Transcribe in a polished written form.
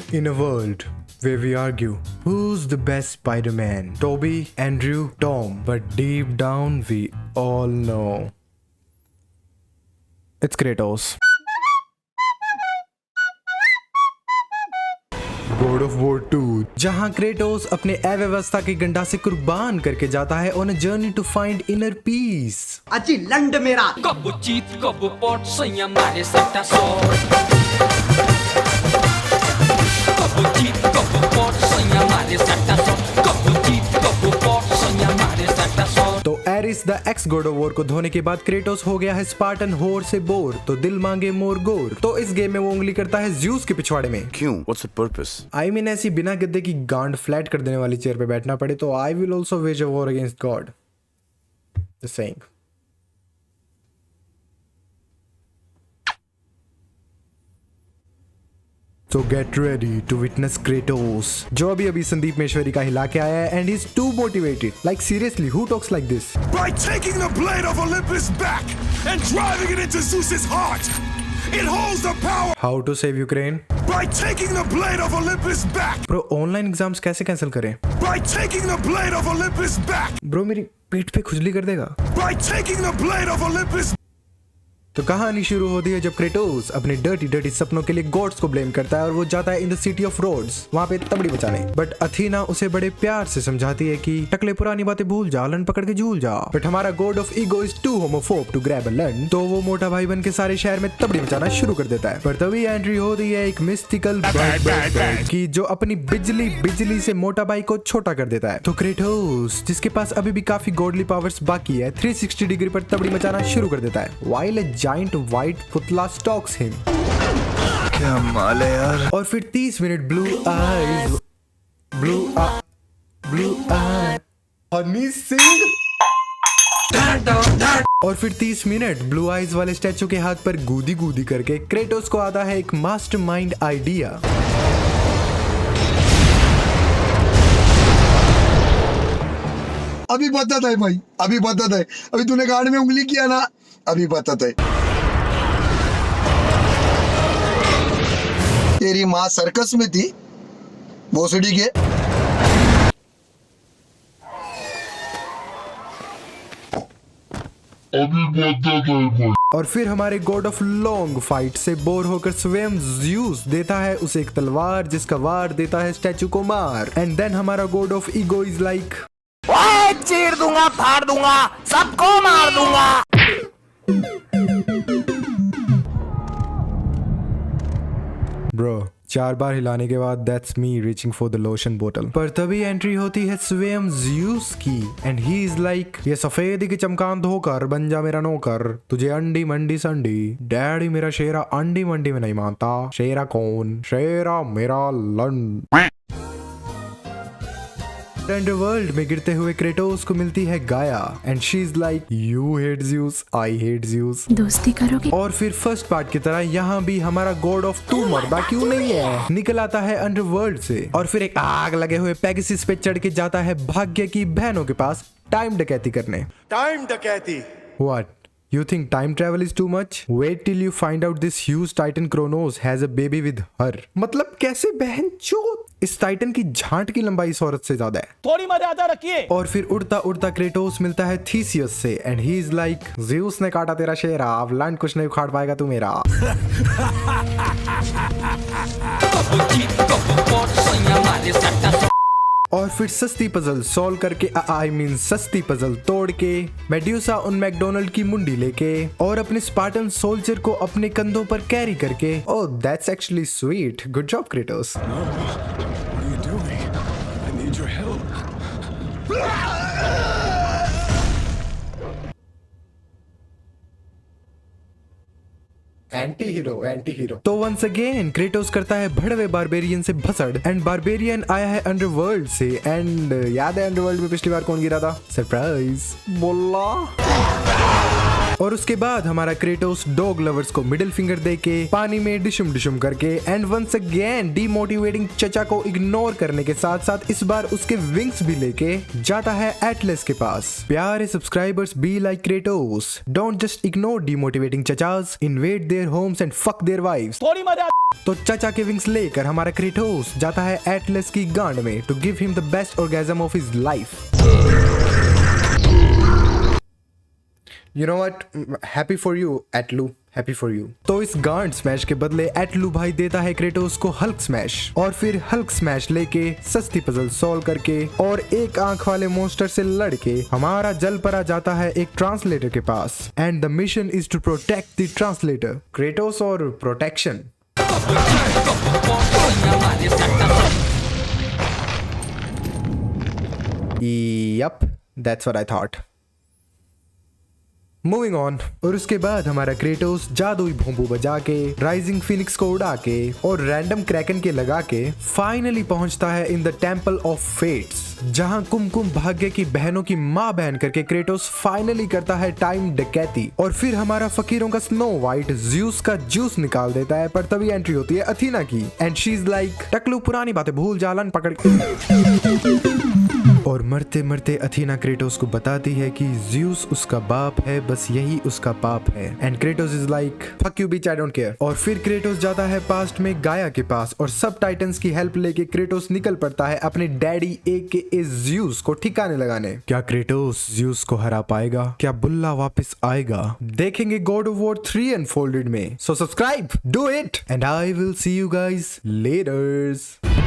In a world where we argue who's the best Spider-Man, Tobey, Andrew, Tom, but deep down we all know it's Kratos. God of War 2, जहां Kratos अपने अव्यवस्था की गंडा से कुर्बान करके जाता है on a journey to find inner peace. अजी लंड मेरा कब जीत कब पॉट सैया मारे सट्टा सौ कब जीत कब पॉट सैया मारे सट्टा सौ कब जीत कब पॉट सैया मारे सट्टा सौ। तो Ares the ex god of war को धोने के बाद क्रेटोस हो गया है स्पार्टन होर से बोर, तो दिल मांगे मोर गोर। तो इस गेम में वो उंगली करता है ज़्यूस के पिछवाड़े में। क्यों? What's the purpose? I mean ऐसी बिना गद्दे की गांड फ्लैट कर देने वाली चेयर पे बैठना पड़े तो I will also wage a war against God. The saying. So get ready to witness Kratos, जो अभी संदीप मेश्वरी का हिला के आया है and he's too motivated. Like seriously, who talks like this? By taking the blade of Olympus back and driving it into Zeus's heart, it holds the power. How to save Ukraine? By taking the blade of Olympus back. Bro, online exams कैसे cancel करें? By taking the blade of Olympus back. Bro, मेरी पेट पे खुजली कर देगा। By taking the blade of Olympus. तो कहानी शुरू होती है जब क्रेटोस अपने डर्टी सपनों के लिए गॉड्स को ब्लेम करता है और वो जाता है in the city of Rhodes, वहाँ पे तबड़ी बचाने। बट अथीना उसे बड़े प्यार से समझाती है कि टकले पुरानी बातें भूल जा, लन पकड़ के झूल जा। बट हमारा god of ego is too homophobe to grab a लन, तो वो मोटा भाई बन के सारे शहर में तबड़ी बचाना शुरू कर देता है। पर तभी एंट्री होती है एक मिस्टिकल बर्ड की जो अपनी बिजली से मोटा भाई को छोटा कर देता है। तो क्रेटोस जिसके पास अभी भी काफी गॉडली पावर्स बाकी है, 360 डिग्री पर तबड़ी मचाना शुरू कर देता है। व्हाइल अ जायंट व्हाइट पुतला स्टॉक्स हिम। क्या माल है यार। और फिर 30 minute blue eyes Honey Singh. और फिर 30 मिनट ब्लू आईज वाले स्टैचू के हाथ पर गूदी करके क्रेटोस को आता है एक मास्टरमाइंड आइडिया। अभी पता था भाई, अभी पता था, अभी तूने गाड़ में उंगली किया ना, अभी पता था। तेरी माँ सर्कस में थी भोसड़ी के। और फिर हमारे गॉड ऑफ लॉन्ग फाइट से बोर होकर स्वयं ज़्यूस देता है उसे एक तलवार जिसका वार देता है स्टैचू को मार। एंड देन हमारा god of ego is like चीर दूंगा, फाड़ दूंगा, सबको मार दूंगा। ब्रो 4 बार हिलाने के बाद that's me reaching for the lotion बोतल। पर तभी एंट्री होती है स्वयं ज़्यूस की एंड ही इज लाइक ये सफेदी की चमकान धोकर बन जा मेरा नौकर, तुझे अंडी मंडी संडी। डैडी मेरा शेरा अंडी मंडी में नहीं मानता। शेरा कौन? शेरा मेरा लंड। अंडरवर्ल्ड में गिरते हुए क्रेटोस को मिलती है गाया and she is like you hate Zeus, I hate Zeus, दोस्ती करोगे? और फिर फर्स्ट पार्ट की तरह यहाँ भी हमारा गॉड ऑफ टू मर्दा क्यों नहीं है निकल आता है अंडरवर्ल्ड से और फिर एक आग लगे हुए पेगासस पे चढ़ के जाता है भाग्य की बहनों के पास टाइम डकैती करने। Time डकैती। What? You think time travel is too much? Wait till you find out this huge titan Kronos has a baby with her. मतलब कैसे बहनचोद? इस टाइटन की झांट की लंबाई इस औरत से ज्यादा है। थोड़ी मर्यादा रखिए। और फिर उड़ता क्रेटोस मिलता है थीसियस से and he is like Zeus ने काटा तेरा शेरा, अब लैंड कुछ नहीं उखाड़ पाएगा तू मेरा। और फिर सस्ती पजल सॉल्व करके आई मीन सस्ती पजल तोड़ के मेड्यूसा उन मैकडोनल्ड की मुंडी लेके और अपने स्पार्टन सोल्जर को अपने कंधों पर कैरी करके। Oh that's actually sweet, good job Kratos. Anti hero. तो वंस अगेन क्रेटोस करता है भड़वे बारबेरियन से भसड़ एंड बारबेरियन आया है अंडरवर्ल्ड से एंड याद है अंडरवर्ल्ड में पिछली बार कौन गिरा था? सरप्राइज बोला। और उसके बाद हमारा क्रेटोस डॉग लवर्स को मिडिल फिंगर देके पानी में डिशुम डिशुम करके एंड वंस अगेन डीमोटिवेटिंग चचा को इग्नोर करने के साथ साथ इस बार उसके विंग्स भी लेके जाता है एटलस के पास। प्यारे subscribers, be like Kratos, don't just ignore demotivating चचास, invade their homes and fuck their wives. थोड़ी मजा। तो चचा के विंग्स लेकर हमारा क्रेटोस जाता है एटलस की गांड में to give him the best orgasm of his life. You know what, happy for you एटलू, हैप्पी फॉर यू। तो इस गांड स्मैश के बदले एटलू भाई देता है क्रेटोस को हल्क स्मैश, और फिर हल्क स्मैश लेके सस्ती पजल सॉल्व करके और एक आंख वाले मॉन्स्टर से लड़के हमारा जल परा जाता है एक ट्रांसलेटर के पास and the mission is to protect the translator. Kratos और protection. Yup, that's what I thought. Moving on. और उसके बाद हमारा क्रेटोस जादुई भोंपू बजा के राइजिंग फिनिक्स को उड़ा के और रैंडम क्रैकन के लगा के फाइनली पहुंचता है in the temple of Fates, जहां कुमकुम भाग्य की बहनों की माँ बहन करके क्रेटोस फाइनली करता है टाइम डकैती। और फिर हमारा फकीरों का स्नो वाइट ज्यूस का जूस निकाल देता है, पर तभी एंट्री होती है अथीना की एंड शी इज लाइक, टकलू पुरानी बातें भूल जालन पकड़ और मरते मरते अथीना क्रेटोस को बताती है कि ज़्यूस उसका बाप है, बस यही उसका पाप है। And Kratos is like, fuck you beach, I don't care. और फिर क्रेटोस जाता है पास्ट में गाया के पास और सब टाइटन्स की हेल्प लेके क्रेटोस निकल पड़ता है अपने डैडी AKA ज़्यूस को ठिकाने लगाने। क्या क्रेटोस ज़्यूस को हरा पाएगा? क्या बुल्ला वापस आएगा? देखेंगे गॉड ऑफ वॉर 3 अनफोल्डेड में। So subscribe, do it, and I will see you guys letters.